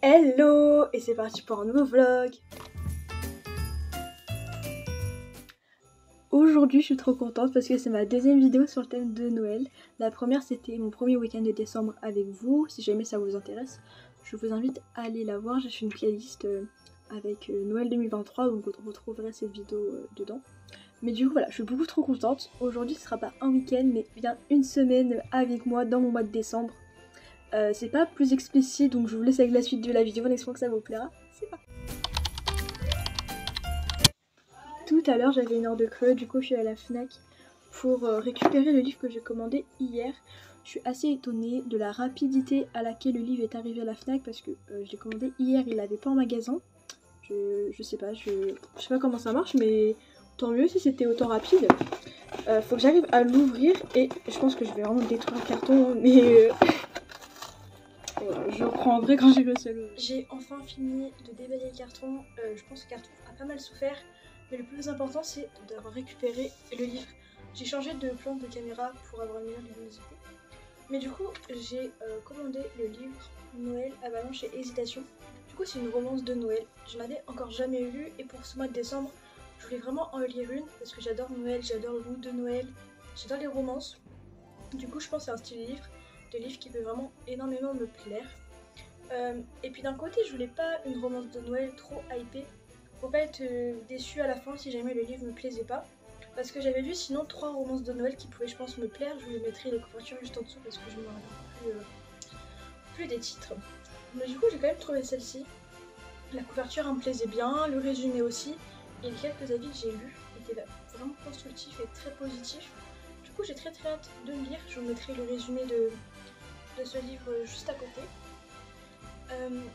Hello! Et c'est parti pour un nouveau vlog. Aujourd'hui je suis trop contente parce que c'est ma deuxième vidéo sur le thème de Noël. La première c'était mon premier week-end de décembre avec vous. Si jamais ça vous intéresse, je vous invite à aller la voir. J'ai fait une playlist avec Noël 2023, donc vous retrouverez cette vidéo dedans. Mais du coup voilà, je suis beaucoup trop contente. Aujourd'hui ce sera pas un week-end mais bien une semaine avec moi dans mon mois de décembre. C'est pas plus explicite, donc je vous laisse avec la suite de la vidéo en espérant que ça vous plaira. C'est parti. Tout à l'heure j'avais une heure de creux, du coup je suis à la Fnac pour récupérer le livre que j'ai commandé hier. Je suis assez étonnée de la rapidité à laquelle le livre est arrivé à la Fnac parce que je l'ai commandé hier, il l'avait pas en magasin. Je sais pas, je sais pas comment ça marche, mais tant mieux si c'était autant rapide. Faut que j'arrive à l'ouvrir et je pense que je vais vraiment détruire le carton, mais voilà, je reprendrai quand j'ai réussi à l'ouvrir. J'ai enfin fini de déballer le carton. Je pense que le carton a pas mal souffert, mais le plus important c'est d'avoir récupéré le livre. J'ai changé de plan de caméra pour avoir une meilleure luminosité. Mais du coup, j'ai commandé le livre Noël à Ballon chez Hésitation. Du coup, c'est une romance de Noël. Je n'en avais encore jamais lu et pour ce mois de décembre, je voulais vraiment en lire une parce que j'adore Noël, j'adore le mood de Noël, j'adore les romances. Du coup, je pense que c'est un style de livre qui peut vraiment énormément me plaire. Et puis d'un côté, je voulais pas une romance de Noël trop hypée pour pas être déçue à la fin si jamais le livre me plaisait pas. Parce que j'avais vu sinon 3 romances de Noël qui pouvaient je pense me plaire. Je vous mettrai les couvertures juste en dessous parce que je me rappelle plus des titres. Mais du coup j'ai quand même trouvé celle-ci. La couverture me plaisait bien, le résumé aussi. Et les quelques avis que j'ai lus étaient vraiment constructifs et très positifs. Du coup j'ai très hâte de le lire. Je vous mettrai le résumé de ce livre juste à côté.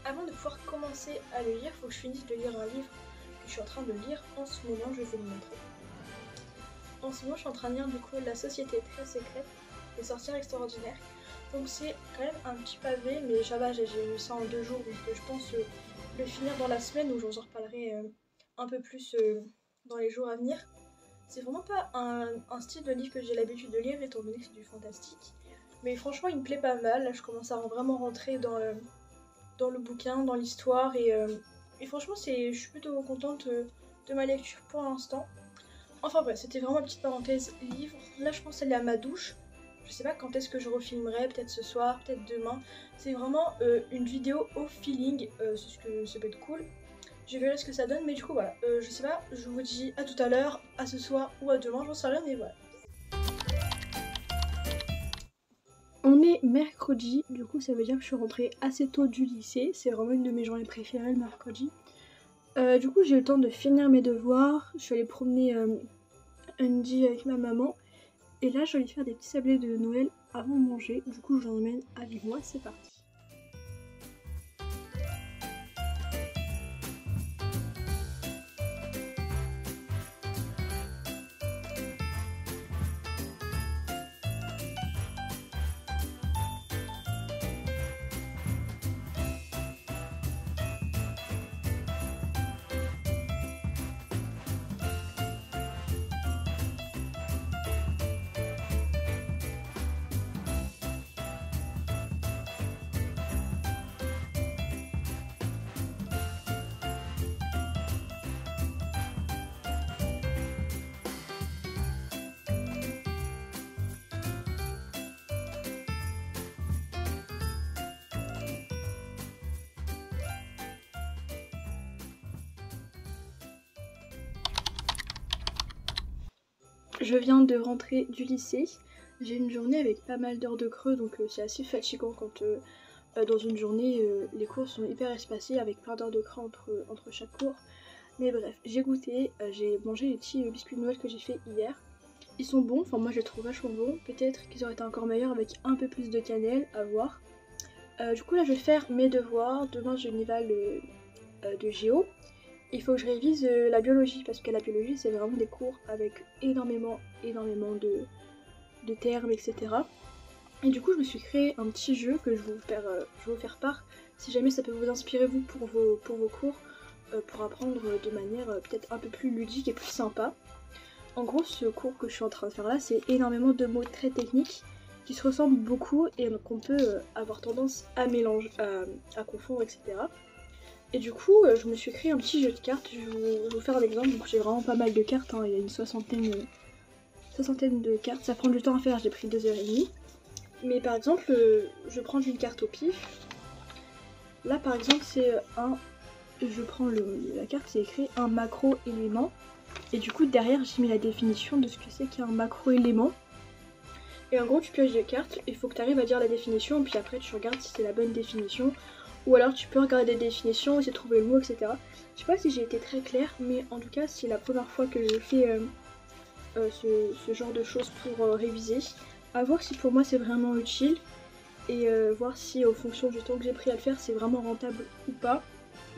Avant de pouvoir commencer à le lire, il faut que je finisse de lire un livre que je suis en train de lire en ce moment, je vais vous le montrer. En ce moment je suis en train de lire du coup La Société très secrète des sorcières extraordinaires. Donc c'est quand même un petit pavé, mais ça va, j'ai lu ça en 2 jours, donc je pense le finir dans la semaine, où j'en reparlerai un peu plus dans les jours à venir. C'est vraiment pas un style de livre que j'ai l'habitude de lire étant donné que c'est du fantastique. Mais franchement il me plaît pas mal, là je commence à vraiment rentrer dans le bouquin, dans l'histoire et franchement je suis plutôt contente de ma lecture pour l'instant. Enfin bref, c'était vraiment une petite parenthèse livre. Là je pense aller à ma douche. Je sais pas quand est-ce que je refilmerai, peut-être ce soir, peut-être demain. C'est vraiment une vidéo au feeling, c'est ce que ça peut être cool. Je verrai ce que ça donne, mais du coup voilà, je sais pas, je vous dis à tout à l'heure, à ce soir ou à demain, j'en sais rien, mais voilà. On est mercredi, du coup ça veut dire que je suis rentrée assez tôt du lycée, c'est vraiment une de mes journées préférées le mercredi. Du coup j'ai eu le temps de finir mes devoirs, je suis allée promener Andy avec ma maman, et là je vais faire des petits sablés de Noël avant de manger, du coup je vous emmène avec moi, c'est parti. Je viens de rentrer du lycée, j'ai une journée avec pas mal d'heures de creux, donc c'est assez fatigant quand dans une journée les cours sont hyper espacés avec plein d'heures de creux entre chaque cours. Mais bref, j'ai goûté, j'ai mangé les petits biscuits de Noël que j'ai fait hier. Ils sont bons, enfin moi je les trouve vachement bons, peut-être qu'ils auraient été encore meilleurs avec un peu plus de cannelle, à voir. Du coup là je vais faire mes devoirs, demain j'ai une éval de géo. Il faut que je révise la biologie parce que la biologie c'est vraiment des cours avec énormément de termes, etc. Et du coup je me suis créé un petit jeu que je vais vous faire part si jamais ça peut vous inspirer vous pour vos cours, pour apprendre de manière peut-être un peu plus ludique et plus sympa. En gros ce cours que je suis en train de faire là c'est énormément de mots très techniques qui se ressemblent beaucoup et qu'on peut avoir tendance à mélanger, à confondre, etc. Et du coup, je me suis créé un petit jeu de cartes. Je vais vous faire un exemple. Donc j'ai vraiment pas mal de cartes, hein. Il y a une soixantaine de cartes. Ça prend du temps à faire, j'ai pris 2h30. Mais par exemple, je prends une carte au pif. Là par exemple, c'est je prends la carte, c'est écrit un macro-élément. Et du coup, derrière, j'ai mis la définition de ce que c'est qu'un macro-élément. Et en gros, tu pioches des cartes, il faut que tu arrives à dire la définition, puis après tu regardes si c'est la bonne définition. Ou alors tu peux regarder des définitions, essayer de trouver le mot, etc. Je sais pas si j'ai été très claire, mais en tout cas, c'est la première fois que je fais ce genre de choses pour réviser. À voir si pour moi c'est vraiment utile, et voir si en fonction du temps que j'ai pris à le faire, c'est vraiment rentable ou pas.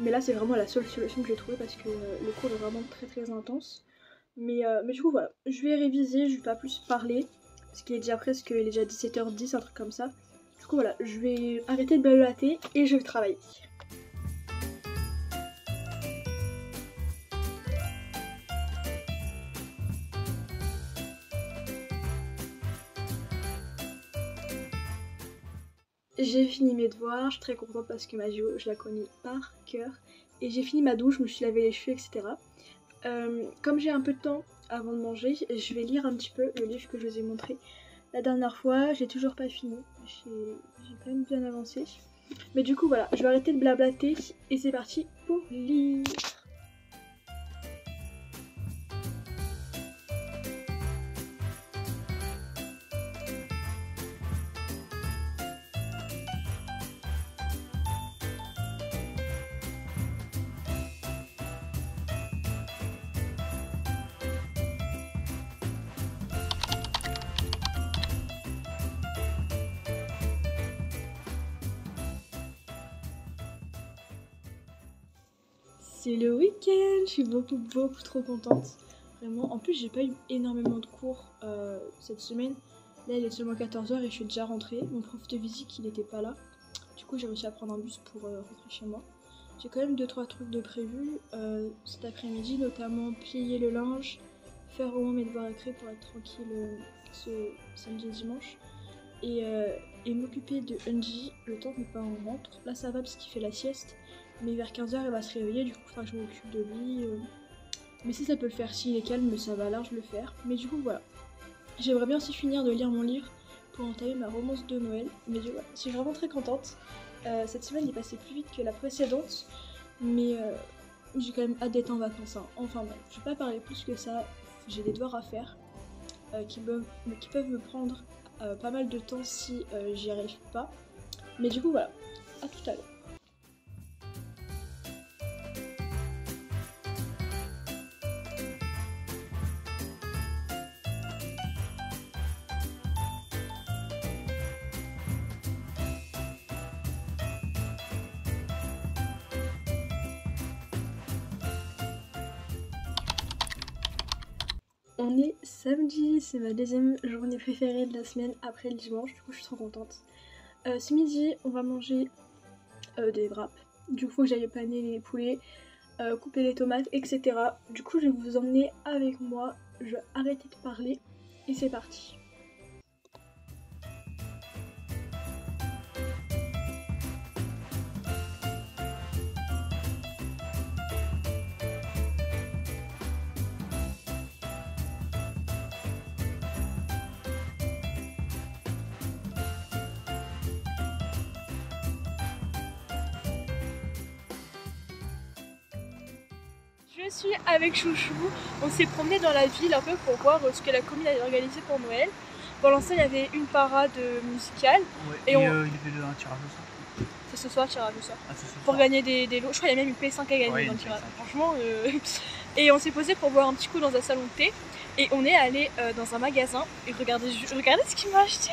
Mais là, c'est vraiment la seule solution que j'ai trouvée parce que le cours est vraiment très intense. Mais du coup, voilà, je vais réviser, je vais pas plus parler. Parce qu'il est déjà presque, il est déjà 17h10, un truc comme ça. Du coup voilà, je vais arrêter de blablater et je vais travailler. J'ai fini mes devoirs, je suis très contente parce que ma géo, je la connais par cœur. Et j'ai fini ma douche, je me suis lavé les cheveux, etc. Comme j'ai un peu de temps avant de manger, je vais lire un petit peu le livre que je vous ai montré la dernière fois. J'ai toujours pas fini, j'ai quand même bien avancé. Mais du coup voilà, je vais arrêter de blablater et c'est parti pour lire. C'est le week-end, je suis beaucoup trop contente. Vraiment, en plus j'ai pas eu énormément de cours cette semaine. Là il est seulement 14h et je suis déjà rentrée. Mon prof de physique il était pas là. Du coup j'ai réussi à prendre un bus pour rentrer chez moi. J'ai quand même 2-3 trucs de prévus cet après-midi, notamment plier le linge, faire au moins mes devoirs écrits pour être tranquille ce samedi et dimanche. Et m'occuper de Unji le temps que mes parents rentrent. Là ça va parce qu'il fait la sieste. Mais vers 15h il va se réveiller, du coup il faudra que je m'occupe de lui. Mais si ça peut le faire, s'il est calme, ça va large le faire. Mais du coup voilà. J'aimerais bien aussi finir de lire mon livre pour entamer ma romance de Noël. Mais du coup voilà, je suis vraiment très contente. Cette semaine est passée plus vite que la précédente. Mais j'ai quand même hâte d'être en vacances. Hein. Enfin bref, je vais pas parler plus que ça. J'ai des devoirs à faire qui peuvent me prendre pas mal de temps si j'y arrive pas. Mais du coup voilà, à tout à l'heure. On est samedi, c'est ma deuxième journée préférée de la semaine après le dimanche, du coup je suis trop contente. Ce midi, on va manger des wraps. Du coup, faut que j'aille paner les poulets, couper les tomates, etc. Du coup, je vais vous emmener avec moi. Je vais arrêter de parler et c'est parti. Je suis avec Chouchou, on s'est promené dans la ville un peu pour voir ce que la commune avait organisé pour Noël. Pour l'instant il y avait une parade musicale. Ouais, et il y avait un tirage au sort. C'est ce soir, tirage au sort. Ah, c'est ce soir. Pour gagner des lots. Je crois qu'il y a même une PS5 à gagner dans le tirage. Franchement, Et on s'est posé pour boire un petit coup dans un salon de thé. Et on est allé dans un magasin et regardez ce qu'il m'a acheté.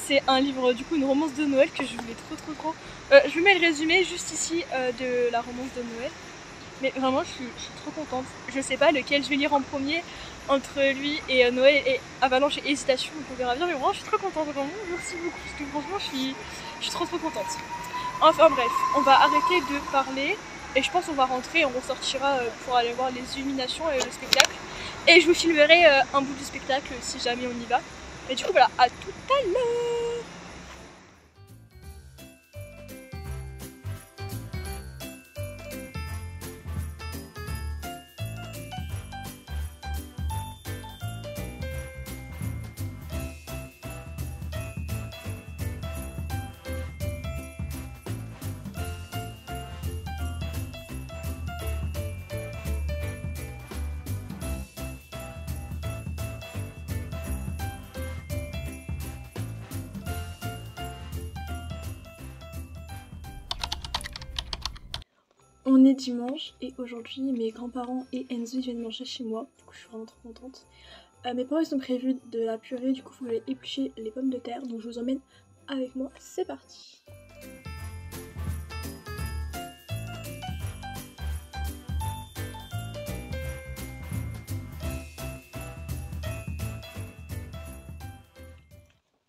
C'est un livre, du coup, une romance de Noël que je voulais trop. Je vous mets le résumé juste ici de la romance de Noël. Mais vraiment, je suis trop contente. Je sais pas lequel je vais lire en premier entre lui et Noël et Avalanche et Hésitation. Donc on verra bien. Mais vraiment, je suis trop contente. Vraiment, merci beaucoup. Parce que franchement, je suis trop contente. Enfin bref, on va arrêter de parler. Et je pense qu'on va rentrer et on ressortira pour aller voir les illuminations et le spectacle. Et je vous filmerai un bout du spectacle si jamais on y va. Mais du coup voilà, à tout à l'heure. On est dimanche et aujourd'hui mes grands-parents et Enzo viennent manger chez moi, du coup je suis vraiment trop contente. Mes parents ils ont prévu de la purée, du coup il faut que j'aille éplucher les pommes de terre, donc je vous emmène avec moi, c'est parti.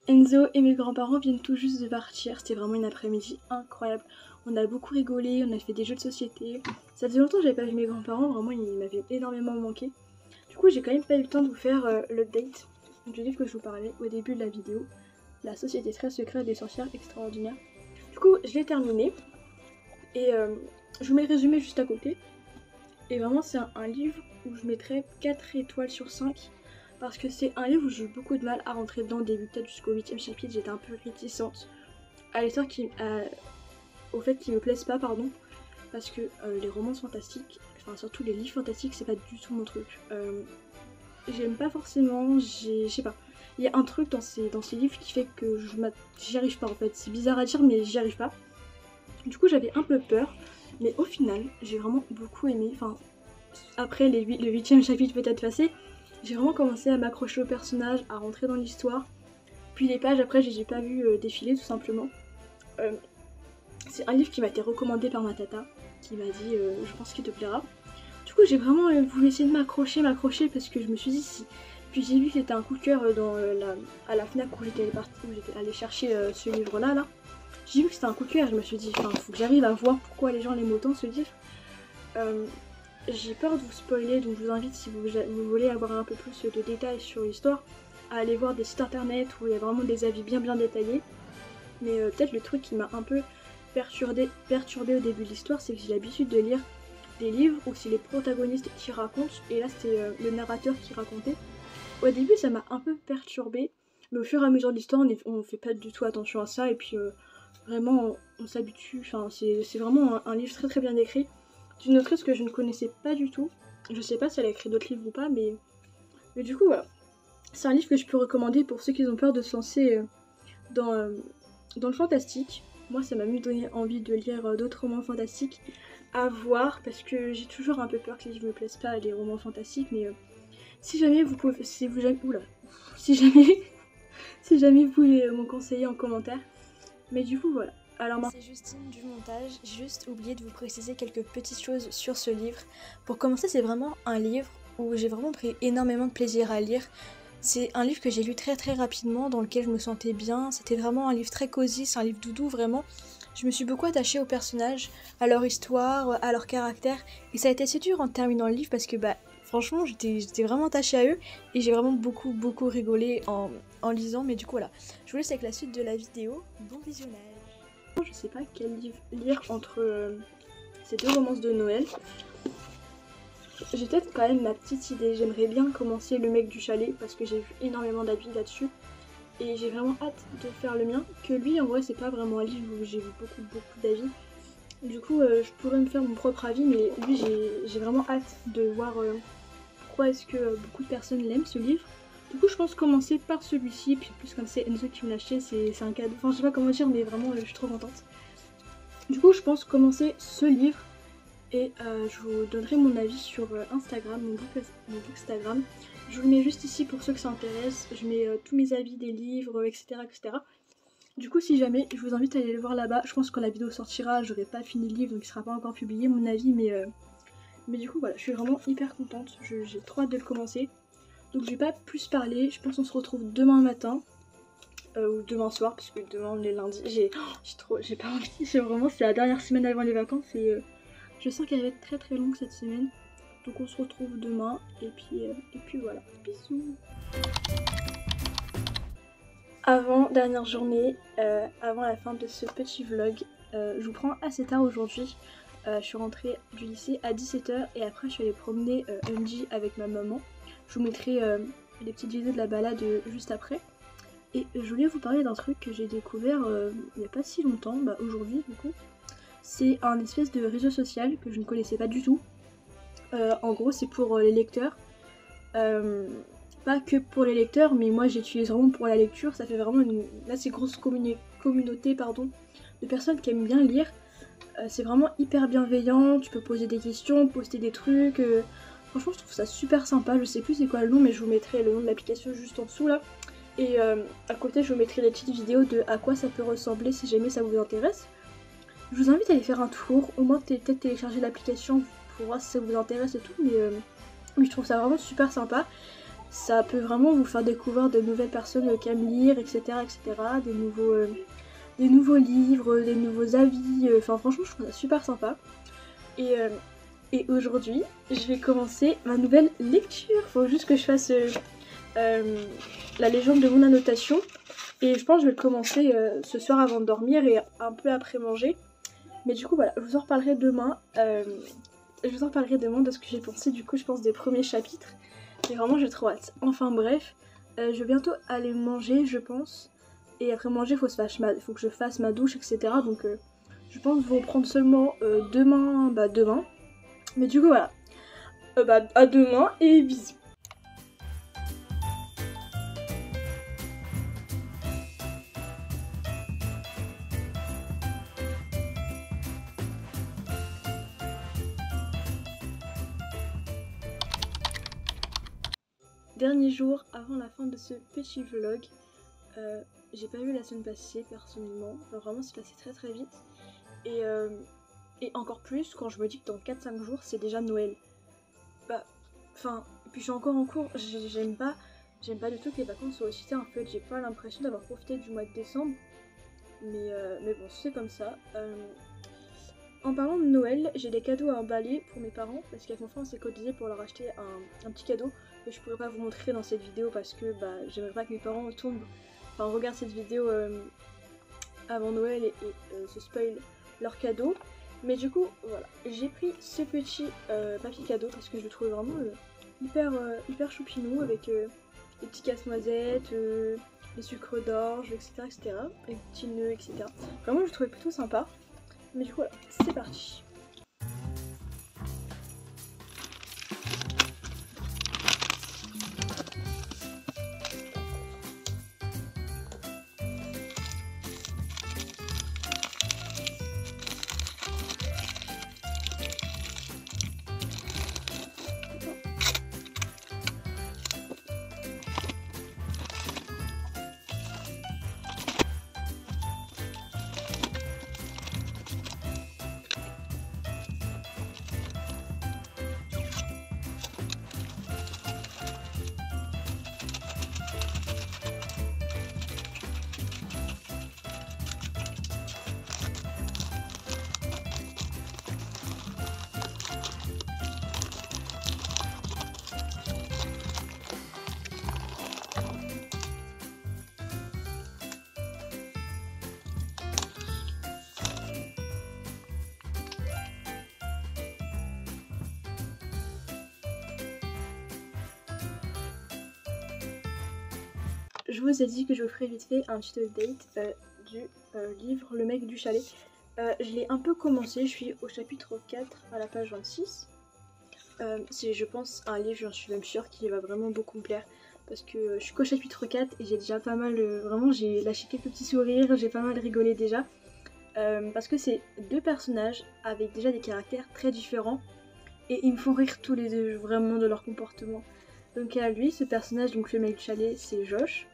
Enzo et mes grands-parents viennent tout juste de partir, c'était vraiment une après-midi incroyable. On a beaucoup rigolé, on a fait des jeux de société. Ça faisait longtemps que j'avais pas vu mes grands-parents, vraiment ils m'avaient énormément manqué. Du coup j'ai quand même pas eu le temps de vous faire l'update du livre que je vous parlais au début de la vidéo. La société très secrète des sorcières extraordinaires. Du coup je l'ai terminé et je vous mets le résumé juste à côté. Et vraiment c'est un livre où je mettrais 4 étoiles sur 5. Parce que c'est un livre où j'ai eu beaucoup de mal à rentrer dedans, début peut-être jusqu'au 8e chapitre, j'étais un peu réticente à l'histoire au fait qu'ils me plaisent pas, pardon, parce que les romans fantastiques, enfin surtout les livres fantastiques, c'est pas du tout mon truc. J'aime pas forcément, je sais pas, il y a un truc dans ces livres qui fait que j'y arrive pas en fait, c'est bizarre à dire mais j'y arrive pas. Du coup j'avais un peu peur, mais au final j'ai vraiment beaucoup aimé, enfin après le 8e chapitre peut-être passé, j'ai vraiment commencé à m'accrocher au personnage, à rentrer dans l'histoire. Puis les pages après, je les ai pas vues défiler tout simplement. C'est un livre qui m'a été recommandé par ma tata, qui m'a dit je pense qu'il te plaira. Du coup j'ai vraiment voulu essayer de m'accrocher parce que je me suis dit si. Puis j'ai vu que c'était un coup de cœur à la FNAC où j'étais allée chercher ce livre là. J'ai vu que c'était un coup de cœur, je me suis dit, enfin faut que j'arrive à voir pourquoi les gens l'aiment autant ce livre. J'ai peur de vous spoiler, donc je vous invite si vous voulez avoir un peu plus de détails sur l'histoire, à aller voir des sites internet où il y a vraiment des avis bien détaillés. Mais peut-être le truc qui m'a un peu perturbée au début de l'histoire, c'est que j'ai l'habitude de lire des livres où c'est les protagonistes qui racontent, et là c'était le narrateur qui racontait. Au début ça m'a un peu perturbée, mais au fur et à mesure de l'histoire on fait pas du tout attention à ça, et puis vraiment on s'habitue, enfin c'est vraiment un livre très bien écrit. D'une autrice que je ne connaissais pas du tout. Je sais pas si elle a écrit d'autres livres ou pas, mais du coup voilà. C'est un livre que je peux recommander pour ceux qui ont peur de se lancer dans le fantastique. Moi ça m'a même donné envie de lire d'autres romans fantastiques à voir, parce que j'ai toujours un peu peur que les livres me plaisent pas, les romans fantastiques, mais si jamais vous pouvez. Si jamais vous voulez m'en conseiller en commentaire. Mais du coup voilà. Alors c'est Justine du montage, j'ai juste oublié de vous préciser quelques petites choses sur ce livre. Pour commencer, c'est vraiment un livre où j'ai vraiment pris énormément de plaisir à lire. C'est un livre que j'ai lu très rapidement, dans lequel je me sentais bien. C'était vraiment un livre très cosy, c'est un livre doudou vraiment. Je me suis beaucoup attachée aux personnages, à leur histoire, à leur caractère. Et ça a été assez dur en terminant le livre parce que franchement j'étais vraiment attachée à eux. Et j'ai vraiment beaucoup rigolé en lisant. Mais du coup voilà, je vous laisse avec la suite de la vidéo. Bon visionnage. Je sais pas quel livre lire entre ces deux romances de Noël. J'ai peut-être quand même ma petite idée. J'aimerais bien commencer Le Mec du Chalet parce que j'ai vu énormément d'avis là-dessus. Et j'ai vraiment hâte de faire le mien. Que lui en vrai c'est pas vraiment un livre où j'ai vu beaucoup d'avis. Du coup je pourrais me faire mon propre avis, mais lui j'ai vraiment hâte de voir pourquoi est-ce que beaucoup de personnes l'aiment ce livre. Du coup je pense commencer par celui-ci, puis plus comme c'est Enzo qui me l'a acheté, c'est un cadeau, enfin je sais pas comment dire, mais vraiment je suis trop contente. Du coup je pense commencer ce livre et je vous donnerai mon avis sur Instagram, mon book Instagram. Je vous le mets juste ici pour ceux que ça intéresse, je mets tous mes avis des livres, etc. Du coup si jamais, je vous invite à aller le voir là-bas. Je pense que quand la vidéo sortira, j'aurai pas fini le livre donc il sera pas encore publié mon avis, mais du coup voilà, je suis vraiment hyper contente, j'ai trop hâte de le commencer. Donc je vais pas plus parler, je pense qu'on se retrouve demain matin ou demain soir, parce que demain on est lundi. J'ai pas envie, vraiment c'est la dernière semaine avant les vacances et je sens qu'elle va être très longue cette semaine. Donc on se retrouve demain et puis voilà, bisous. Avant-dernière journée, avant la fin de ce petit vlog, je vous prends assez tard aujourd'hui. Je suis rentrée du lycée à 17 h et après je suis allée promener Unji avec ma maman. Je vous mettrai les petites vidéos de la balade juste après. Et je voulais vous parler d'un truc que j'ai découvert il n'y a pas si longtemps, aujourd'hui du coup. C'est un espèce de réseau social que je ne connaissais pas du tout. En gros c'est pour les lecteurs. Pas que pour les lecteurs, mais moi j'utilise vraiment pour la lecture. Ça fait vraiment une assez grosse communauté de personnes qui aiment bien lire. C'est vraiment hyper bienveillant, tu peux poser des questions, poster des trucs. Franchement je trouve ça super sympa, je sais plus c'est quoi le nom mais je vous mettrai le nom de l'application juste en dessous là. Et à côté je vous mettrai des petites vidéos de à quoi ça peut ressembler si jamais ça vous intéresse. Je vous invite à aller faire un tour, au moins peut-être télécharger l'application pour voir si ça vous intéresse et tout, mais je trouve ça vraiment super sympa. Ça peut vraiment vous faire découvrir de nouvelles personnes qui aiment lire, etc. Des nouveaux livres, des nouveaux avis. Enfin franchement je trouve ça super sympa. Et aujourd'hui je vais commencer ma nouvelle lecture. Faut juste que je fasse la légende de mon annotation. Et je pense que je vais le commencer ce soir avant de dormir et un peu après manger. Mais du coup voilà, je vous en reparlerai demain. Je vous en parlerai demain de ce que j'ai pensé du coup je pense des premiers chapitres. Et vraiment j'ai trop hâte. Enfin bref, je vais bientôt aller manger je pense. Et après manger faut que je fasse ma douche etc. Donc je pense vous reprendre seulement demain. Mais du coup voilà. À demain et bisous. Dernier jour avant la fin de ce petit vlog. J'ai pas vu la semaine passée personnellement. Enfin, vraiment c'est passé très très vite. Et encore plus quand je me dis que dans 4-5 jours c'est déjà Noël. Puis je suis encore en cours. J'aime pas du tout que les vacances soient aussi tard en fait. J'ai pas l'impression d'avoir profité du mois de décembre. Mais bon c'est comme ça. En parlant de Noël, j'ai des cadeaux à emballer pour mes parents parce qu'avec mon frère on s'est cotisé pour leur acheter un petit cadeau que je pourrais pas vous montrer dans cette vidéo parce que j'aimerais pas que mes parents regardent cette vidéo avant Noël et se spoil leur cadeau. Mais du coup voilà, j'ai pris ce petit papier cadeau parce que je le trouve vraiment hyper choupinou avec les petits casse-noisettes, les sucres d'orge, etc. Les petits nœuds, etc. Vraiment je le trouvais plutôt sympa. Mais du coup voilà, c'est parti. Je vous ai dit que je vous ferai vite fait un petit update du livre Le mec du chalet. Je l'ai un peu commencé, je suis au chapitre 4 à la page 26. C'est je pense un livre, j'en suis même sûre qu'il va vraiment beaucoup me plaire. Parce que je suis qu'au chapitre 4 et j'ai déjà pas mal, vraiment j'ai lâché quelques petits sourires, j'ai pas mal rigolé déjà. Parce que c'est deux personnages avec déjà des caractères très différents. Et ils me font rire tous les deux vraiment de leur comportement. Donc à lui, ce personnage, donc le mec du chalet, c'est Josh.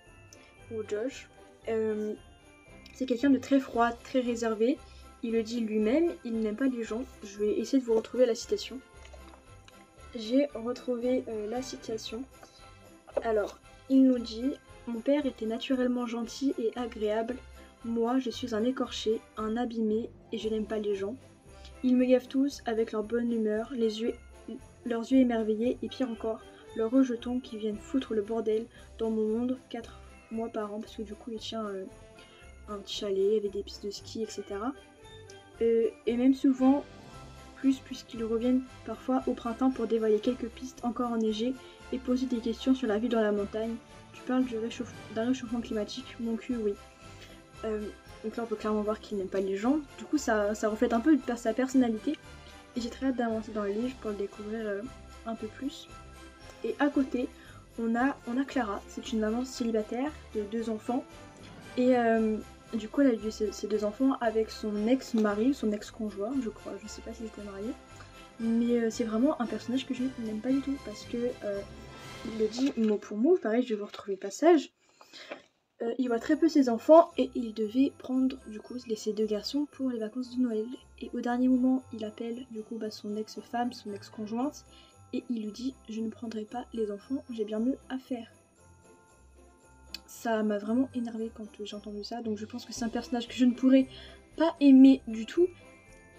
C'est quelqu'un de très froid, très réservé. Il le dit lui-même, il n'aime pas les gens. Je vais essayer de vous retrouver la citation. J'ai retrouvé la citation. Alors, il nous dit « Mon père était naturellement gentil et agréable. Moi, je suis un écorché, un abîmé et je n'aime pas les gens. Ils me gavent tous avec leur bonne humeur, leurs yeux émerveillés et pire encore, leurs rejetons qui viennent foutre le bordel dans mon monde 4 mois par an, parce que du coup il tient un petit chalet avec des pistes de ski, etc. Et même souvent plus, puisqu'ils reviennent parfois au printemps pour dévoiler quelques pistes encore enneigées et poser des questions sur la vie dans la montagne. Tu parles d'un réchauffement climatique, mon cul, oui. Donc là on peut clairement voir qu'il n'aime pas les gens, du coup ça reflète un peu sa personnalité, et j'ai très hâte d'avancer dans le livre pour le découvrir un peu plus. Et à côté, on a Clara, c'est une maman célibataire de 2 enfants, et du coup elle a eu ses 2 enfants avec son ex-mari, son ex-conjoint je crois, je sais pas s'ils étaient mariés, mais c'est vraiment un personnage que je n'aime pas du tout, parce que il le dit mot pour mot, pareil je vais vous retrouver le passage. Il voit très peu ses enfants et il devait prendre du coup ses 2 garçons pour les vacances de Noël. Et au dernier moment, il appelle du coup son ex-femme, son ex-conjointe, et il lui dit « Je ne prendrai pas les enfants, j'ai bien mieux à faire ». Ça m'a vraiment énervée quand j'ai entendu ça, donc je pense que c'est un personnage que je ne pourrais pas aimer du tout.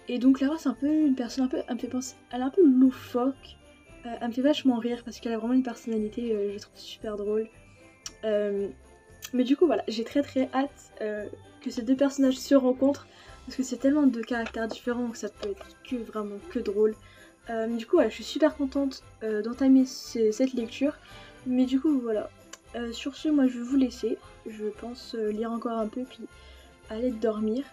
Et donc Clara c'est un peu une personne elle me fait penser, elle est un peu loufoque, elle me fait vachement rire parce qu'elle a vraiment une personnalité, je trouve super drôle. Mais du coup voilà, j'ai très hâte que ces 2 personnages se rencontrent, parce que c'est tellement de caractères différents que ça peut être vraiment que drôle. Du coup voilà, je suis super contente d'entamer cette lecture, mais du coup voilà. Sur ce, moi je vais vous laisser, je pense lire encore un peu puis aller dormir.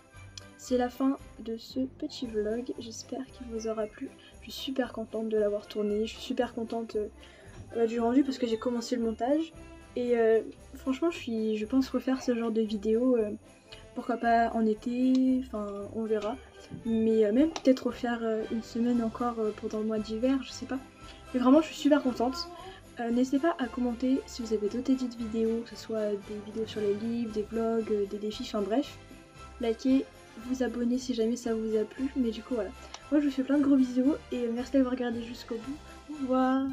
C'est la fin de ce petit vlog, j'espère qu'il vous aura plu. Je suis super contente de l'avoir tourné, je suis super contente du rendu parce que j'ai commencé le montage. Et franchement je pense refaire ce genre de vidéo, pourquoi pas en été, enfin on verra. Mais même peut-être refaire une semaine encore pendant le mois d'hiver, je sais pas. Mais vraiment je suis super contente. N'hésitez pas à commenter si vous avez d'autres idées de vidéos, que ce soit des vidéos sur les livres, des vlogs, des défis, enfin bref. Likez, vous abonnez si jamais ça vous a plu. Mais du coup voilà. Moi je vous fais plein de gros bisous et merci d'avoir regardé jusqu'au bout. Au revoir.